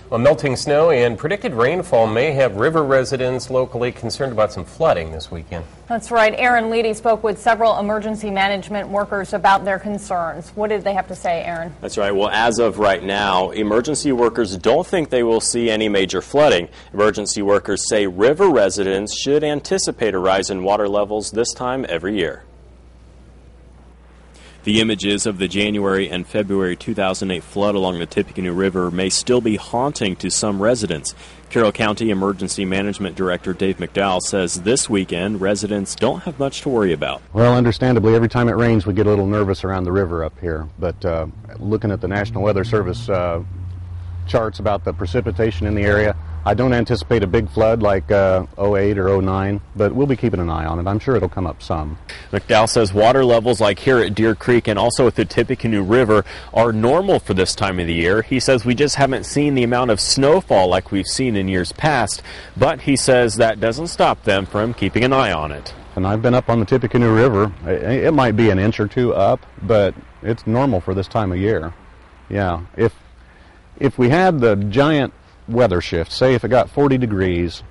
Well, melting snow and predicted rainfall may have river residents locally concerned about some flooding this weekend. That's right. Aaron Leedy spoke with several emergency management workers about their concerns. What did they have to say, Aaron? That's right. Well, as of right now, emergency workers don't think they will see any major flooding. Emergency workers say river residents should anticipate a rise in water levels this time every year. The images of the January and February 2008 flood along the Tippecanoe River may still be haunting to some residents. Carroll County Emergency Management Director Dave McDowell says this weekend residents don't have much to worry about. Well, understandably, every time it rains we get a little nervous around the river up here. But looking at the National Weather Service charts about the precipitation in the area, I don't anticipate a big flood like 08 or 09, but we'll be keeping an eye on it. I'm sure it'll come up some. McDowell says water levels like here at Deer Creek and also at the Tippecanoe River are normal for this time of the year. He says we just haven't seen the amount of snowfall like we've seen in years past, but he says that doesn't stop them from keeping an eye on it. And I've been up on the Tippecanoe River. It might be an inch or two up, but it's normal for this time of year. Yeah, if we had the giant weather shift, say if it got 40 degrees,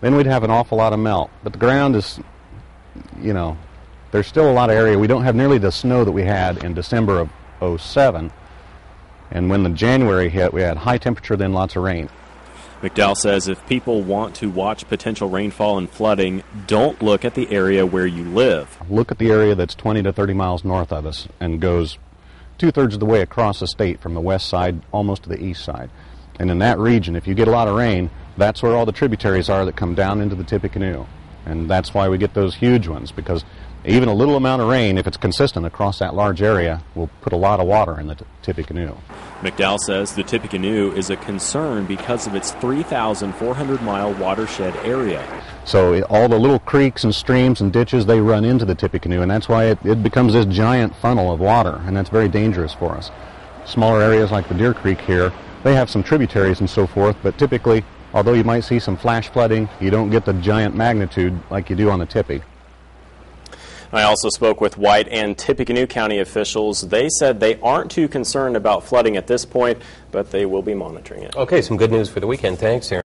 then we'd have an awful lot of melt. But the ground is, there's still a lot of area. We don't have nearly the snow that we had in December of 07. And when the January hit, we had high temperature, then lots of rain. McDowell says if people want to watch potential rainfall and flooding, don't look at the area where you live. Look at the area that's 20 to 30 miles north of us and goes two-thirds of the way across the state from the west side almost to the east side. And in that region, if you get a lot of rain, that's where all the tributaries are that come down into the Tippecanoe. And that's why we get those huge ones, because even a little amount of rain, if it's consistent across that large area, will put a lot of water in the Tippecanoe. McDowell says the Tippecanoe is a concern because of its 3,400-mile watershed area. So all the little creeks and streams and ditches, they run into the Tippecanoe, and that's why it becomes this giant funnel of water, and that's very dangerous for us. Smaller areas like the Deer Creek here, they have some tributaries and so forth, but typically, although you might see some flash flooding, you don't get the giant magnitude like you do on the Tippy. I also spoke with White and Tippecanoe County officials. They said they aren't too concerned about flooding at this point, but they will be monitoring it. Okay, some good news for the weekend. Thanks, Aaron.